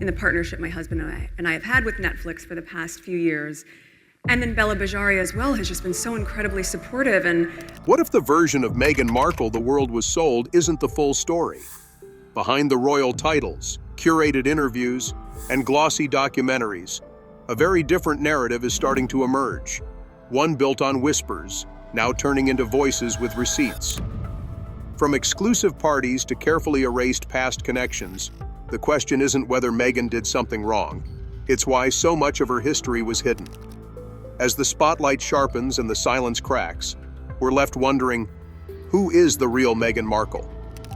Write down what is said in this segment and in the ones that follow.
in the partnership my husband and I have had with Netflix for the past few years. And then Bella Bajaria as well has just been so incredibly supportive. And what if the version of Meghan Markle the world was sold isn't the full story? Behind the royal titles, curated interviews, and glossy documentaries, a very different narrative is starting to emerge. One built on whispers, now turning into voices with receipts. From exclusive parties to carefully erased past connections, the question isn't whether Meghan did something wrong. It's why so much of her history was hidden. As the spotlight sharpens and the silence cracks, we're left wondering, who is the real Meghan Markle?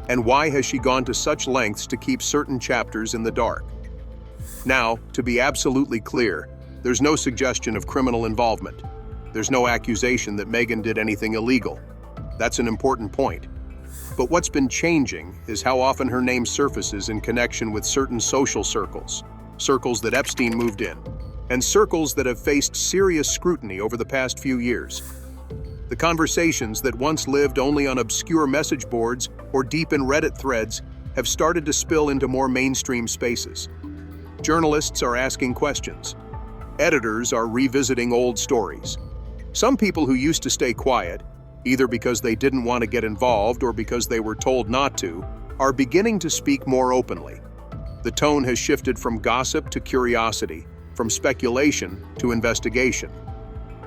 And why has she gone to such lengths to keep certain chapters in the dark? Now, to be absolutely clear, there's no suggestion of criminal involvement. There's no accusation that Meghan did anything illegal. That's an important point. But what's been changing is how often her name surfaces in connection with certain social circles, circles that Epstein moved in, and circles that have faced serious scrutiny over the past few years. The conversations that once lived only on obscure message boards or deep in Reddit threads have started to spill into more mainstream spaces. Journalists are asking questions. Editors are revisiting old stories. Some people who used to stay quiet, either because they didn't want to get involved or because they were told not to, are beginning to speak more openly. The tone has shifted from gossip to curiosity, from speculation to investigation.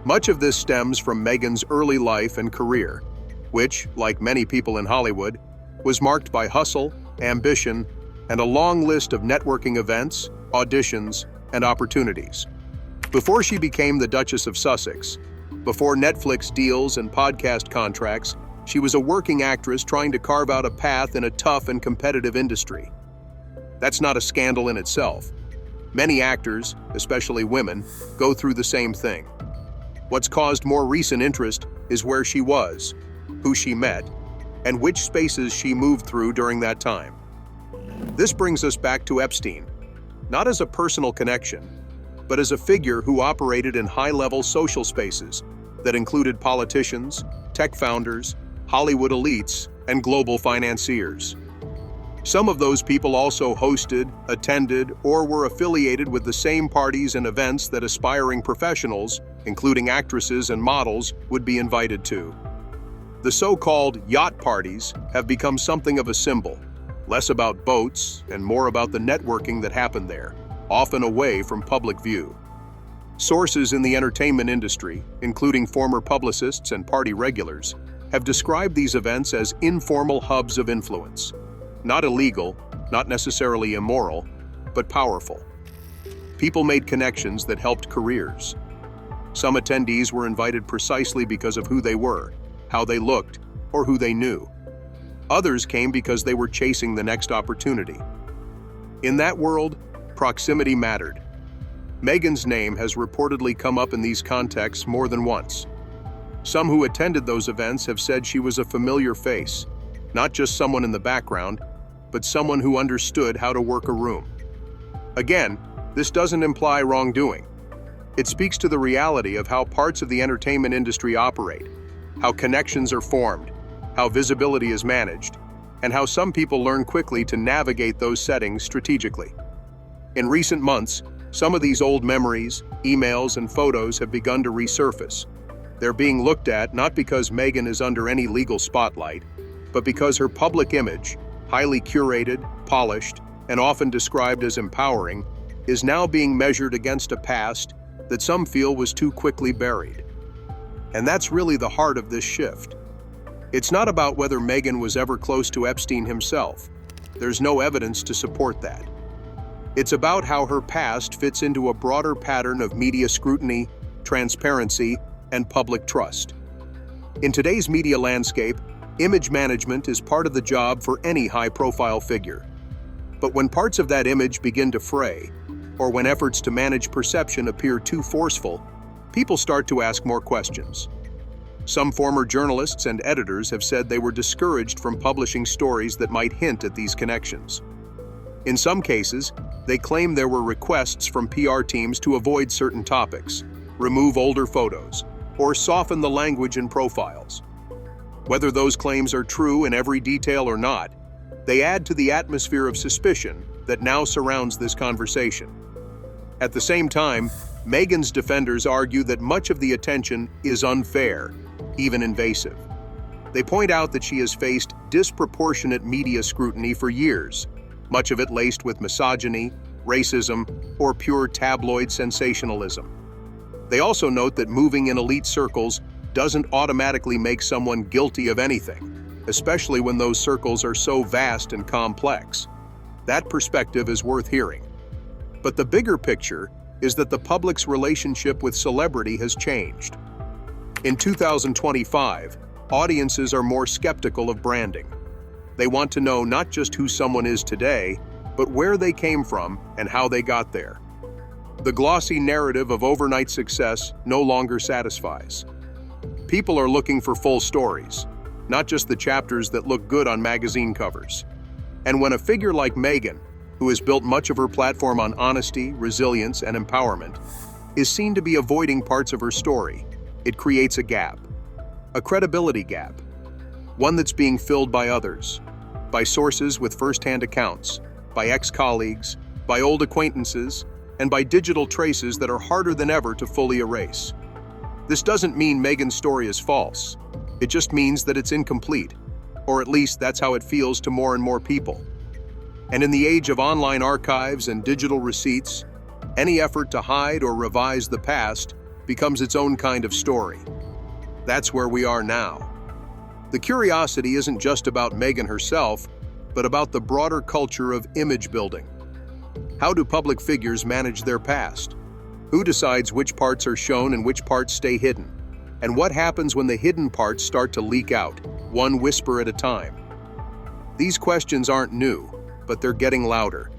Much of this stems from Meghan's early life and career, which, like many people in Hollywood, was marked by hustle, ambition, and a long list of networking events, auditions, and opportunities. Before she became the Duchess of Sussex, before Netflix deals and podcast contracts, she was a working actress trying to carve out a path in a tough and competitive industry. That's not a scandal in itself. Many actors, especially women, go through the same thing. What's caused more recent interest is where she was, who she met, and which spaces she moved through during that time. This brings us back to Epstein, not as a personal connection, but as a figure who operated in high-level social spaces that included politicians, tech founders, Hollywood elites, and global financiers. Some of those people also hosted, attended, or were affiliated with the same parties and events that aspiring professionals, including actresses and models, would be invited to. The so-called yacht parties have become something of a symbol, less about boats and more about the networking that happened there, often away from public view. Sources in the entertainment industry, including former publicists and party regulars, have described these events as informal hubs of influence. Not illegal, not necessarily immoral, but powerful. People made connections that helped careers. Some attendees were invited precisely because of who they were, how they looked, or who they knew. Others came because they were chasing the next opportunity. In that world, proximity mattered. Meghan's name has reportedly come up in these contexts more than once. Some who attended those events have said she was a familiar face, not just someone in the background, but someone who understood how to work a room. Again, this doesn't imply wrongdoing. It speaks to the reality of how parts of the entertainment industry operate, how connections are formed, how visibility is managed, and how some people learn quickly to navigate those settings strategically. In recent months, some of these old memories, emails, and photos have begun to resurface. They're being looked at not because Meghan is under any legal spotlight, but because her public image, highly curated, polished, and often described as empowering, is now being measured against a past that some feel was too quickly buried. And that's really the heart of this shift. It's not about whether Meghan was ever close to Epstein himself. There's no evidence to support that. It's about how her past fits into a broader pattern of media scrutiny, transparency, and public trust. In today's media landscape, image management is part of the job for any high-profile figure. But when parts of that image begin to fray, or when efforts to manage perception appear too forceful, people start to ask more questions. Some former journalists and editors have said they were discouraged from publishing stories that might hint at these connections. In some cases, they claim there were requests from PR teams to avoid certain topics, remove older photos, or soften the language in profiles. Whether those claims are true in every detail or not, they add to the atmosphere of suspicion that now surrounds this conversation. At the same time, Meghan's defenders argue that much of the attention is unfair, even invasive. They point out that she has faced disproportionate media scrutiny for years, much of it laced with misogyny, racism, or pure tabloid sensationalism. They also note that moving in elite circles doesn't automatically make someone guilty of anything, especially when those circles are so vast and complex. That perspective is worth hearing. But the bigger picture is that the public's relationship with celebrity has changed. In 2025, audiences are more skeptical of branding. They want to know not just who someone is today, but where they came from and how they got there. The glossy narrative of overnight success no longer satisfies. People are looking for full stories, not just the chapters that look good on magazine covers. And when a figure like Meghan, who has built much of her platform on honesty, resilience, and empowerment, is seen to be avoiding parts of her story, it creates a gap. A credibility gap. One that's being filled by others, by sources with first-hand accounts, by ex-colleagues, by old acquaintances, and by digital traces that are harder than ever to fully erase. This doesn't mean Meghan's story is false. It just means that it's incomplete, or at least that's how it feels to more and more people. And in the age of online archives and digital receipts, any effort to hide or revise the past becomes its own kind of story. That's where we are now. The curiosity isn't just about Meghan herself, but about the broader culture of image building. How do public figures manage their past? Who decides which parts are shown and which parts stay hidden? And what happens when the hidden parts start to leak out, one whisper at a time? These questions aren't new, but they're getting louder.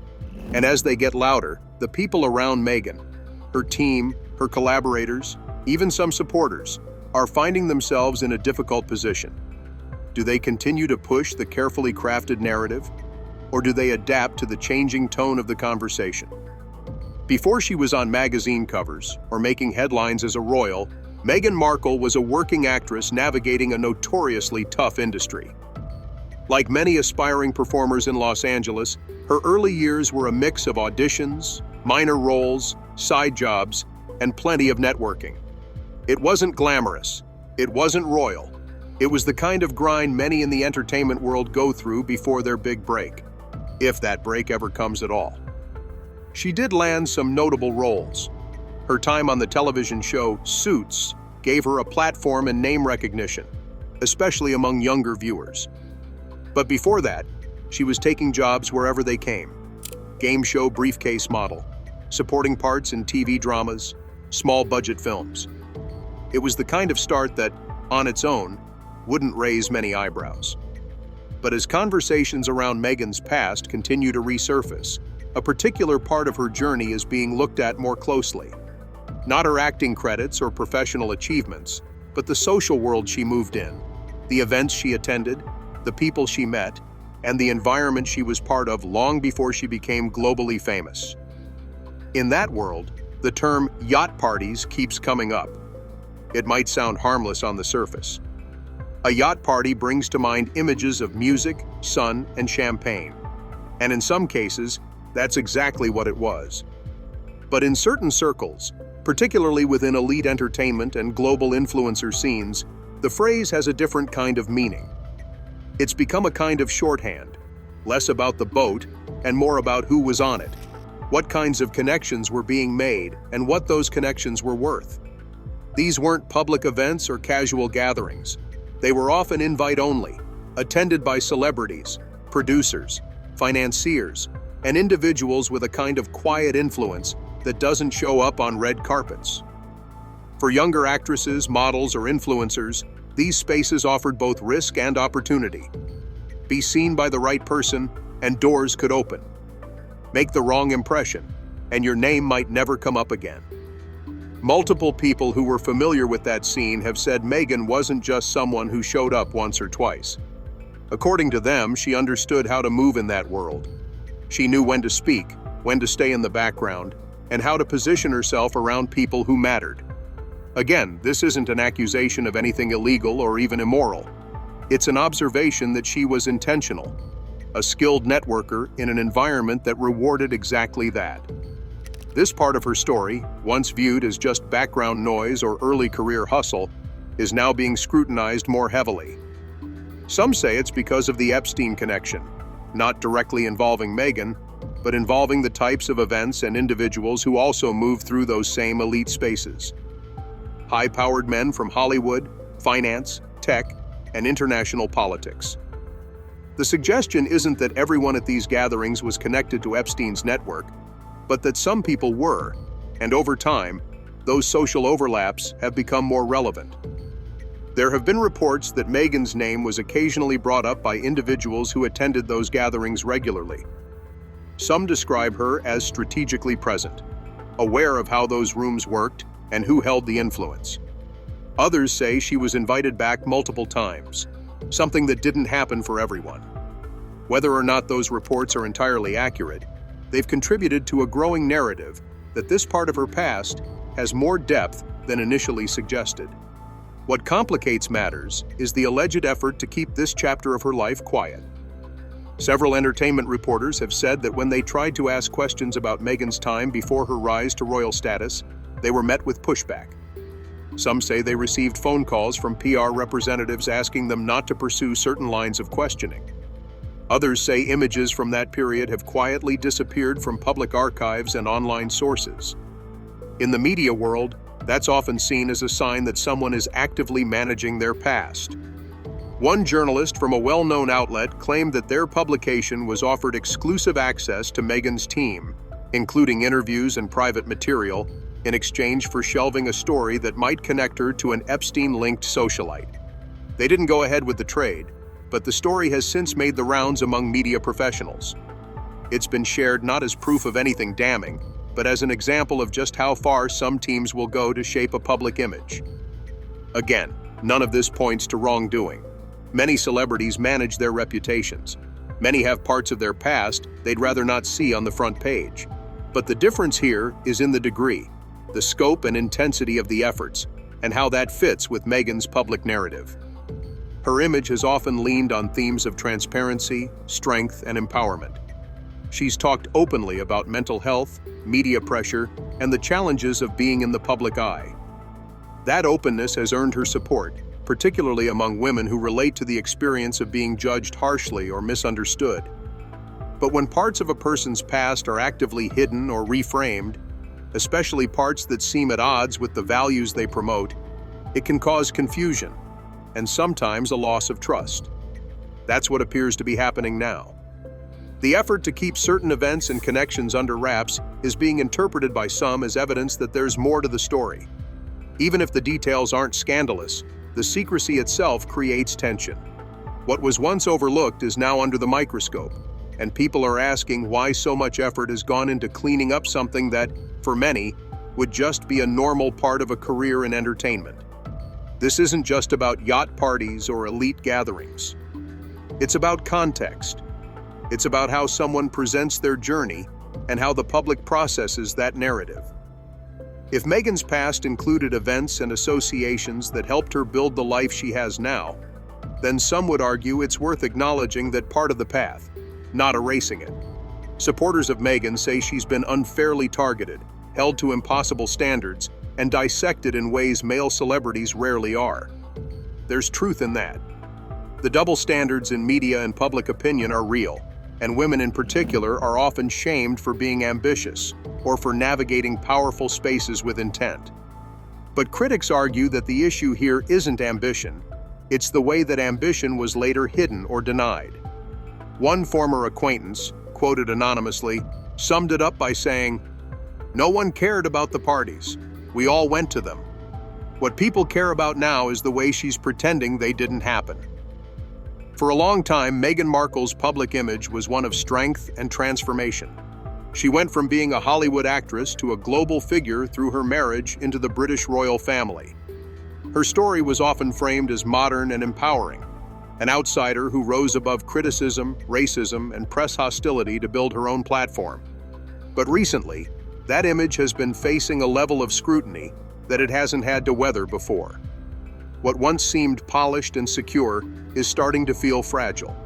And as they get louder, the people around Meghan, her team, her collaborators, even some supporters, are finding themselves in a difficult position. Do they continue to push the carefully crafted narrative, or do they adapt to the changing tone of the conversation? Before she was on magazine covers or making headlines as a royal, Meghan Markle was a working actress navigating a notoriously tough industry. Like many aspiring performers in Los Angeles, her early years were a mix of auditions, minor roles, side jobs, and plenty of networking. It wasn't glamorous. It wasn't royal. It was the kind of grind many in the entertainment world go through before their big break, if that break ever comes at all. She did land some notable roles. Her time on the television show Suits gave her a platform and name recognition, especially among younger viewers. But before that, she was taking jobs wherever they came. Game show briefcase model, supporting parts in TV dramas, small budget films. It was the kind of start that, on its own, wouldn't raise many eyebrows. But as conversations around Meghan's past continue to resurface, a particular part of her journey is being looked at more closely. Not her acting credits or professional achievements, but the social world she moved in, the events she attended, the people she met, and the environment she was part of long before she became globally famous. In that world, the term yacht parties keeps coming up. It might sound harmless on the surface. A yacht party brings to mind images of music, sun, and champagne. And in some cases, that's exactly what it was. But in certain circles, particularly within elite entertainment and global influencer scenes, the phrase has a different kind of meaning. It's become a kind of shorthand, less about the boat and more about who was on it, what kinds of connections were being made, and what those connections were worth. These weren't public events or casual gatherings. They were often invite-only, attended by celebrities, producers, financiers, and individuals with a kind of quiet influence that doesn't show up on red carpets. For younger actresses, models, or influencers, these spaces offered both risk and opportunity. Be seen by the right person, and doors could open. Make the wrong impression, and your name might never come up again. Multiple people who were familiar with that scene have said Meghan wasn't just someone who showed up once or twice. According to them, she understood how to move in that world. She knew when to speak, when to stay in the background, and how to position herself around people who mattered. Again, this isn't an accusation of anything illegal or even immoral. It's an observation that she was intentional. a skilled networker in an environment that rewarded exactly that. This part of her story, once viewed as just background noise or early career hustle, is now being scrutinized more heavily. Some say it's because of the Epstein connection, not directly involving Meghan, but involving the types of events and individuals who also move through those same elite spaces. High-powered men from Hollywood, finance, tech, and international politics. The suggestion isn't that everyone at these gatherings was connected to Epstein's network, but that some people were, and over time, those social overlaps have become more relevant. There have been reports that Meghan's name was occasionally brought up by individuals who attended those gatherings regularly. Some describe her as strategically present, aware of how those rooms worked and who held the influence. Others say she was invited back multiple times, something that didn't happen for everyone. Whether or not those reports are entirely accurate, they've contributed to a growing narrative that this part of her past has more depth than initially suggested. What complicates matters is the alleged effort to keep this chapter of her life quiet. Several entertainment reporters have said that when they tried to ask questions about Meghan's time before her rise to royal status, they were met with pushback. Some say they received phone calls from PR representatives asking them not to pursue certain lines of questioning. Others say images from that period have quietly disappeared from public archives and online sources. In the media world, that's often seen as a sign that someone is actively managing their past. One journalist from a well-known outlet claimed that their publication was offered exclusive access to Meghan's team, including interviews and private material, in exchange for shelving a story that might connect her to an Epstein-linked socialite. They didn't go ahead with the trade, but the story has since made the rounds among media professionals. It's been shared not as proof of anything damning, but as an example of just how far some teams will go to shape a public image. Again, none of this points to wrongdoing. Many celebrities manage their reputations. Many have parts of their past they'd rather not see on the front page. But the difference here is in the degree, the scope and intensity of the efforts, and how that fits with Meghan's public narrative. Her image has often leaned on themes of transparency, strength, and empowerment. She's talked openly about mental health, media pressure, and the challenges of being in the public eye. That openness has earned her support, particularly among women who relate to the experience of being judged harshly or misunderstood. But when parts of a person's past are actively hidden or reframed, especially parts that seem at odds with the values they promote, it can cause confusion and sometimes a loss of trust. That's what appears to be happening now. The effort to keep certain events and connections under wraps is being interpreted by some as evidence that there's more to the story. Even if the details aren't scandalous, the secrecy itself creates tension. What was once overlooked is now under the microscope, and people are asking why so much effort has gone into cleaning up something that, for many, would just be a normal part of a career in entertainment. This isn't just about yacht parties or elite gatherings. It's about context. It's about how someone presents their journey and how the public processes that narrative. If Meghan's past included events and associations that helped her build the life she has now, then some would argue it's worth acknowledging that part of the path, not erasing it. Supporters of Meghan say she's been unfairly targeted, held to impossible standards, and dissected in ways male celebrities rarely are. There's truth in that. The double standards in media and public opinion are real, and women in particular are often shamed for being ambitious or for navigating powerful spaces with intent. But critics argue that the issue here isn't ambition, it's the way that ambition was later hidden or denied. One former acquaintance, quoted anonymously, summed it up by saying, "No one cared about the parties. We all went to them. What people care about now is the way she's pretending they didn't happen." For a long time, Meghan Markle's public image was one of strength and transformation. She went from being a Hollywood actress to a global figure through her marriage into the British royal family. Her story was often framed as modern and empowering, an outsider who rose above criticism, racism, and press hostility to build her own platform. But recently, that image has been facing a level of scrutiny that it hasn't had to weather before. What once seemed polished and secure is starting to feel fragile.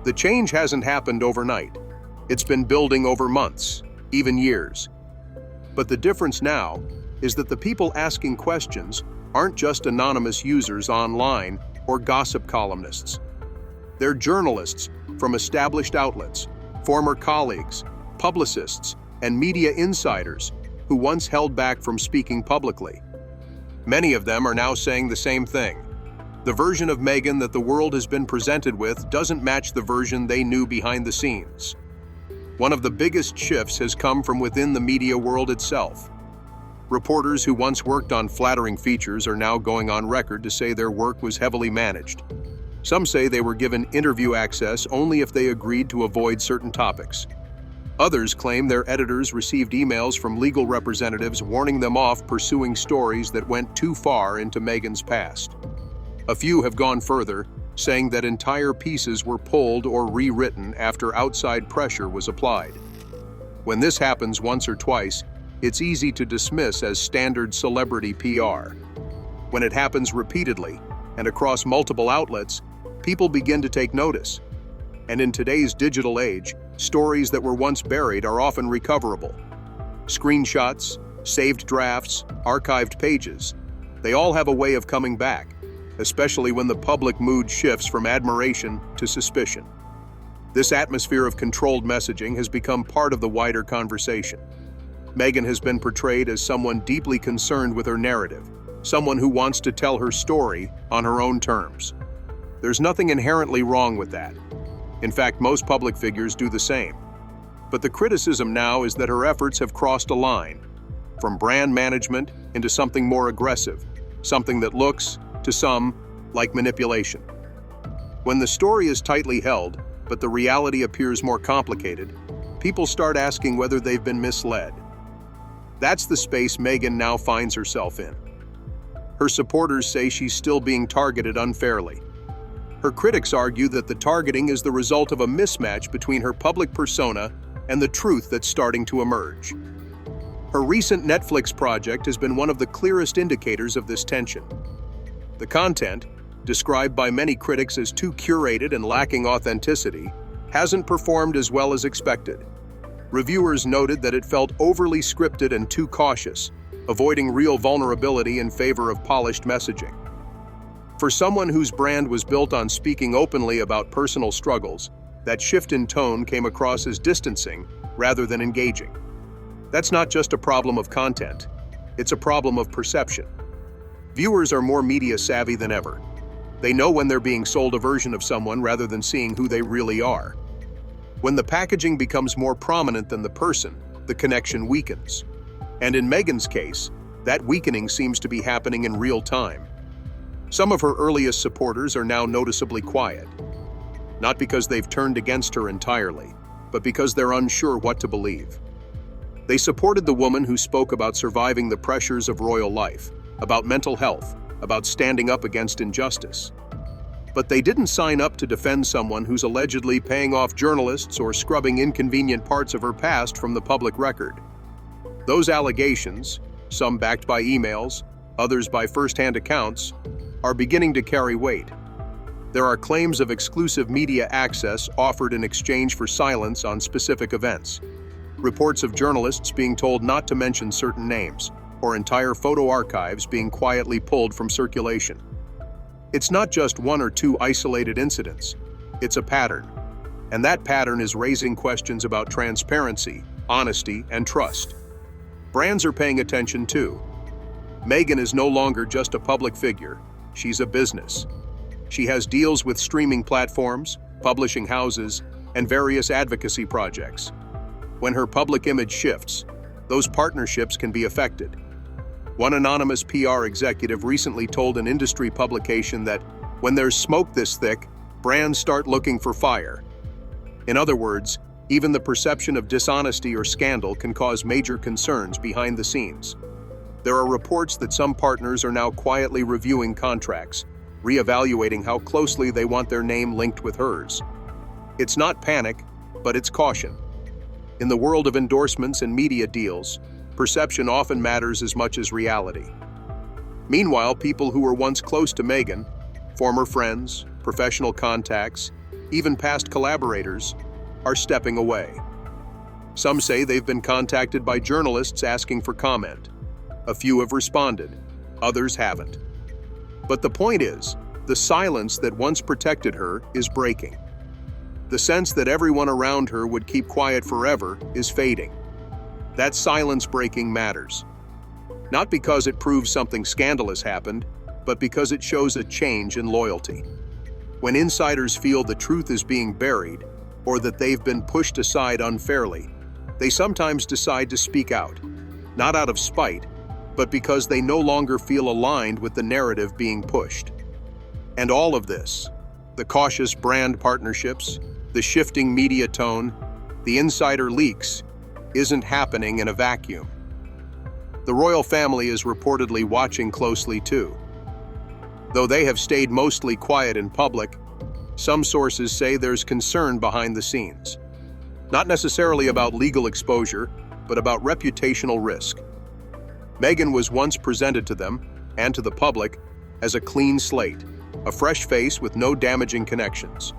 The change hasn't happened overnight. It's been building over months, even years. But the difference now is that the people asking questions aren't just anonymous users online or gossip columnists. They're journalists from established outlets, former colleagues, publicists, and media insiders who once held back from speaking publicly. Many of them are now saying the same thing. The version of Meghan that the world has been presented with doesn't match the version they knew behind the scenes. One of the biggest shifts has come from within the media world itself. Reporters who once worked on flattering features are now going on record to say their work was heavily managed. Some say they were given interview access only if they agreed to avoid certain topics. Others claim their editors received emails from legal representatives warning them off pursuing stories that went too far into Meghan's past. A few have gone further, saying that entire pieces were pulled or rewritten after outside pressure was applied. When this happens once or twice, it's easy to dismiss as standard celebrity PR. When it happens repeatedly and across multiple outlets, people begin to take notice. And in today's digital age, stories that were once buried are often recoverable. Screenshots, saved drafts, archived pages, they all have a way of coming back, especially when the public mood shifts from admiration to suspicion. This atmosphere of controlled messaging has become part of the wider conversation. Meghan has been portrayed as someone deeply concerned with her narrative, someone who wants to tell her story on her own terms. There's nothing inherently wrong with that. In fact, most public figures do the same. But the criticism now is that her efforts have crossed a line, from brand management into something more aggressive, something that looks, to some, like manipulation. When the story is tightly held, but the reality appears more complicated, people start asking whether they've been misled. That's the space Meghan now finds herself in. Her supporters say she's still being targeted unfairly. Her critics argue that the targeting is the result of a mismatch between her public persona and the truth that's starting to emerge. Her recent Netflix project has been one of the clearest indicators of this tension. The content, described by many critics as too curated and lacking authenticity, hasn't performed as well as expected. Reviewers noted that it felt overly scripted and too cautious, avoiding real vulnerability in favor of polished messaging. For someone whose brand was built on speaking openly about personal struggles, that shift in tone came across as distancing rather than engaging. That's not just a problem of content, it's a problem of perception. Viewers are more media savvy than ever. They know when they're being sold a version of someone rather than seeing who they really are. When the packaging becomes more prominent than the person, the connection weakens. And in Meghan's case, that weakening seems to be happening in real time. Some of her earliest supporters are now noticeably quiet. Not because they've turned against her entirely, but because they're unsure what to believe. They supported the woman who spoke about surviving the pressures of royal life, about mental health, about standing up against injustice. But they didn't sign up to defend someone who's allegedly paying off journalists or scrubbing inconvenient parts of her past from the public record. Those allegations, some backed by emails, others by first-hand accounts, are beginning to carry weight. There are claims of exclusive media access offered in exchange for silence on specific events. Reports of journalists being told not to mention certain names, or entire photo archives being quietly pulled from circulation. It's not just one or two isolated incidents, it's a pattern. And that pattern is raising questions about transparency, honesty, and trust. Brands are paying attention too. Meghan is no longer just a public figure, she's a business. She has deals with streaming platforms, publishing houses, and various advocacy projects. When her public image shifts, those partnerships can be affected. One anonymous PR executive recently told an industry publication that when there's smoke this thick, brands start looking for fire. In other words, even the perception of dishonesty or scandal can cause major concerns behind the scenes. There are reports that some partners are now quietly reviewing contracts, reevaluating how closely they want their name linked with hers. It's not panic, but it's caution. In the world of endorsements and media deals, perception often matters as much as reality. Meanwhile, people who were once close to Meghan, former friends, professional contacts, even past collaborators, are stepping away. Some say they've been contacted by journalists asking for comment. A few have responded, others haven't. But the point is, the silence that once protected her is breaking. The sense that everyone around her would keep quiet forever is fading. That silence breaking matters. Not because it proves something scandalous happened, but because it shows a change in loyalty. When insiders feel the truth is being buried, or that they've been pushed aside unfairly, they sometimes decide to speak out, not out of spite, but because they no longer feel aligned with the narrative being pushed. And all of this, the cautious brand partnerships, the shifting media tone, the insider leaks, isn't happening in a vacuum. The royal family is reportedly watching closely too. Though they have stayed mostly quiet in public, some sources say there's concern behind the scenes. Not necessarily about legal exposure, but about reputational risk. Meghan was once presented to them, and to the public, as a clean slate, a fresh face with no damaging connections.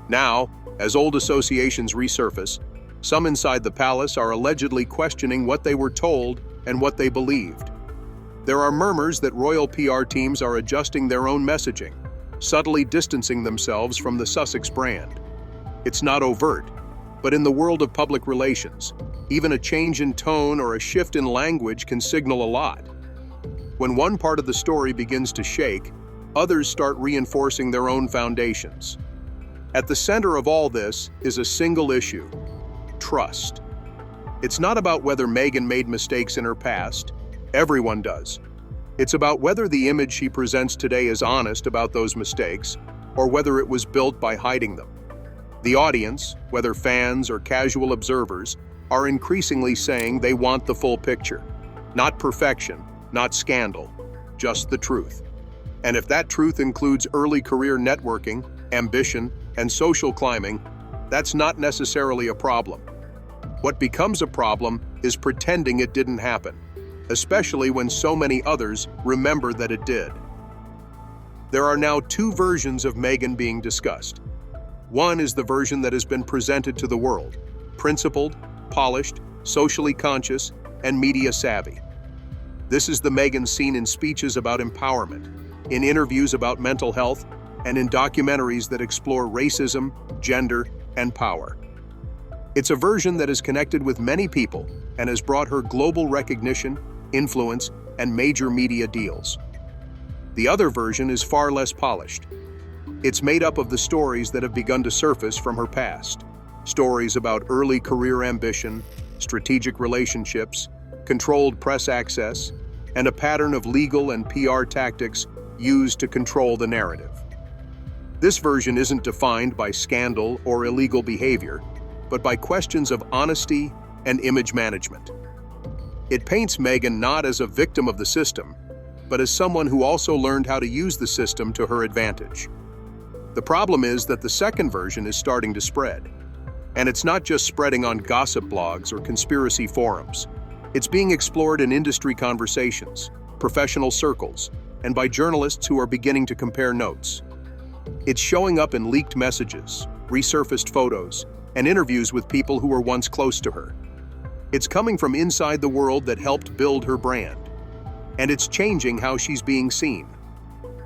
Now, as old associations resurface, some inside the palace are allegedly questioning what they were told and what they believed. There are murmurs that royal PR teams are adjusting their own messaging, subtly distancing themselves from the Sussex brand. It's not overt, but in the world of public relations, even a change in tone or a shift in language can signal a lot. When one part of the story begins to shake, others start reinforcing their own foundations. At the center of all this is a single issue: trust. It's not about whether Meghan made mistakes in her past. Everyone does. It's about whether the image she presents today is honest about those mistakes, or whether it was built by hiding them. The audience, whether fans or casual observers, are increasingly saying they want the full picture. Not perfection, not scandal, just the truth. And if that truth includes early career networking, ambition, and social climbing, that's not necessarily a problem. What becomes a problem is pretending it didn't happen, especially when so many others remember that it did. There are now two versions of Meghan being discussed. One is the version that has been presented to the world: principled, polished, socially conscious, and media savvy. This is the Meghan seen in speeches about empowerment, in interviews about mental health, and in documentaries that explore racism, gender, and power. It's a version that is connected with many people and has brought her global recognition, influence, and major media deals. The other version is far less polished. It's made up of the stories that have begun to surface from her past. Stories about early career ambition, strategic relationships, controlled press access, and a pattern of legal and PR tactics used to control the narrative. This version isn't defined by scandal or illegal behavior, but by questions of honesty and image management. It paints Meghan not as a victim of the system, but as someone who also learned how to use the system to her advantage. The problem is that the second version is starting to spread. And it's not just spreading on gossip blogs or conspiracy forums. It's being explored in industry conversations, professional circles, and by journalists who are beginning to compare notes. It's showing up in leaked messages, resurfaced photos, and interviews with people who were once close to her. It's coming from inside the world that helped build her brand. And it's changing how she's being seen.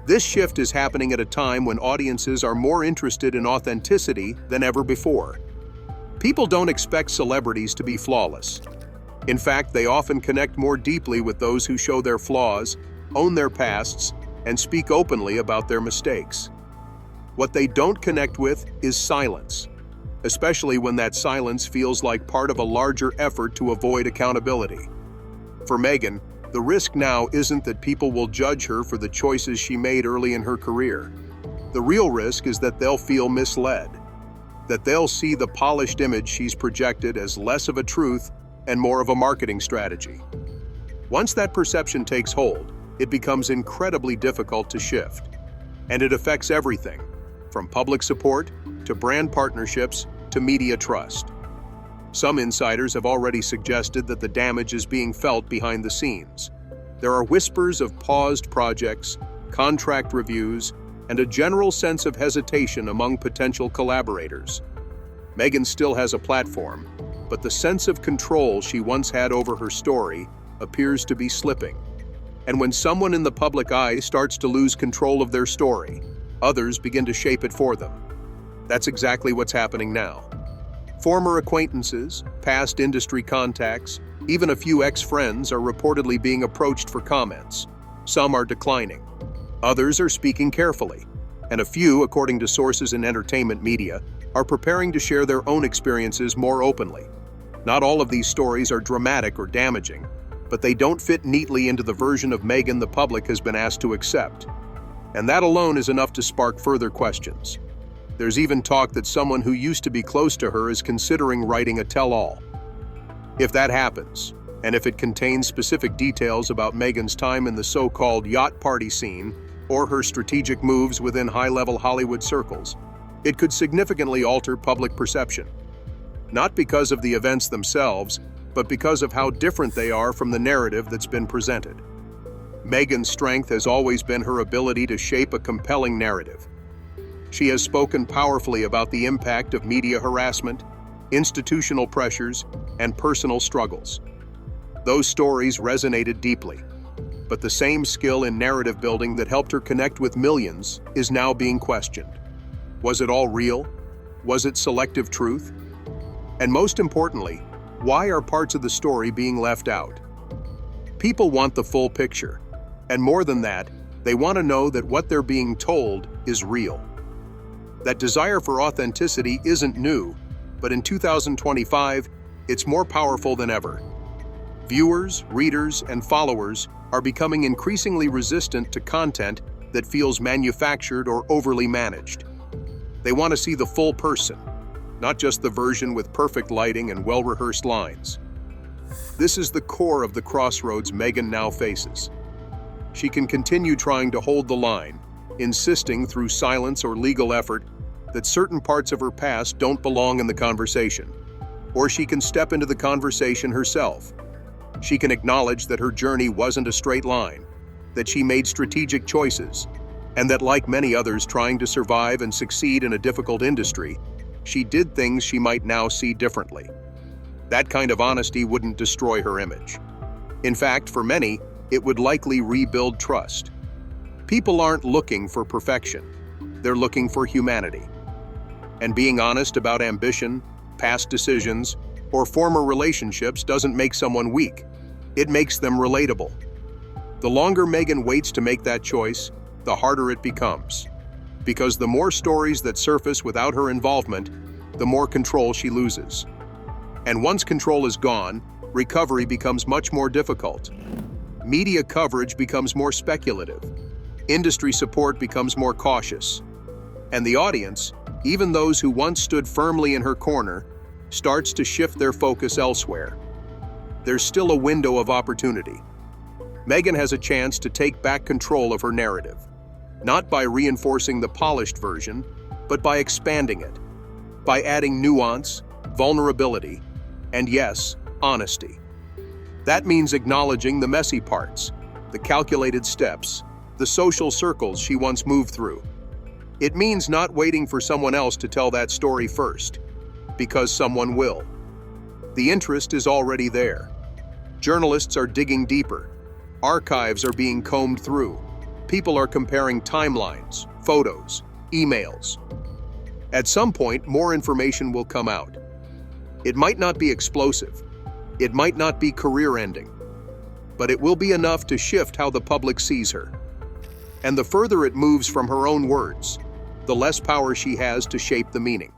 This shift is happening at a time when audiences are more interested in authenticity than ever before. People don't expect celebrities to be flawless. In fact, they often connect more deeply with those who show their flaws, own their pasts, and speak openly about their mistakes. What they don't connect with is silence, especially when that silence feels like part of a larger effort to avoid accountability. For Meghan, the risk now isn't that people will judge her for the choices she made early in her career. The real risk is that they'll feel misled, that they'll see the polished image she's projected as less of a truth and more of a marketing strategy. Once that perception takes hold, it becomes incredibly difficult to shift. And it affects everything, from public support to brand partnerships to media trust. Some insiders have already suggested that the damage is being felt behind the scenes. There are whispers of paused projects, contract reviews, and a general sense of hesitation among potential collaborators. Meghan still has a platform, but the sense of control she once had over her story appears to be slipping. And when someone in the public eye starts to lose control of their story, others begin to shape it for them. That's exactly what's happening now. Former acquaintances, past industry contacts, even a few ex-friends are reportedly being approached for comments. Some are declining. Others are speaking carefully. And a few, according to sources in entertainment media, are preparing to share their own experiences more openly. Not all of these stories are dramatic or damaging, but they don't fit neatly into the version of Meghan the public has been asked to accept. And that alone is enough to spark further questions. There's even talk that someone who used to be close to her is considering writing a tell-all. If that happens, and if it contains specific details about Meghan's time in the so-called yacht party scene or her strategic moves within high-level Hollywood circles, it could significantly alter public perception. Not because of the events themselves, but because of how different they are from the narrative that's been presented. Meghan's strength has always been her ability to shape a compelling narrative. She has spoken powerfully about the impact of media harassment, institutional pressures, and personal struggles. Those stories resonated deeply, but the same skill in narrative building that helped her connect with millions is now being questioned. Was it all real? Was it selective truth? And most importantly, why are parts of the story being left out? People want the full picture, and more than that, they want to know that what they're being told is real. That desire for authenticity isn't new, but in 2025, it's more powerful than ever. Viewers, readers, and followers are becoming increasingly resistant to content that feels manufactured or overly managed. They want to see the full person, not just the version with perfect lighting and well-rehearsed lines. This is the core of the crossroads Meghan now faces. She can continue trying to hold the line, insisting through silence or legal effort that certain parts of her past don't belong in the conversation. Or she can step into the conversation herself. She can acknowledge that her journey wasn't a straight line, that she made strategic choices, and that like many others trying to survive and succeed in a difficult industry, she did things she might now see differently. That kind of honesty wouldn't destroy her image. In fact, for many, it would likely rebuild trust. People aren't looking for perfection. They're looking for humanity. And being honest about ambition, past decisions, or former relationships doesn't make someone weak. It makes them relatable. The longer Meghan waits to make that choice, the harder it becomes. Because the more stories that surface without her involvement, the more control she loses. And once control is gone, recovery becomes much more difficult. Media coverage becomes more speculative. Industry support becomes more cautious. And the audience, even those who once stood firmly in her corner, starts to shift their focus elsewhere. There's still a window of opportunity. Meghan has a chance to take back control of her narrative, not by reinforcing the polished version, but by expanding it, by adding nuance, vulnerability, and yes, honesty. That means acknowledging the messy parts, the calculated steps, the social circles she once moved through. It means not waiting for someone else to tell that story first, because someone will. The interest is already there. Journalists are digging deeper. Archives are being combed through. People are comparing timelines, photos, emails. At some point, more information will come out. It might not be explosive. It might not be career-ending. But it will be enough to shift how the public sees her. And the further it moves from her own words, the less power she has to shape the meaning.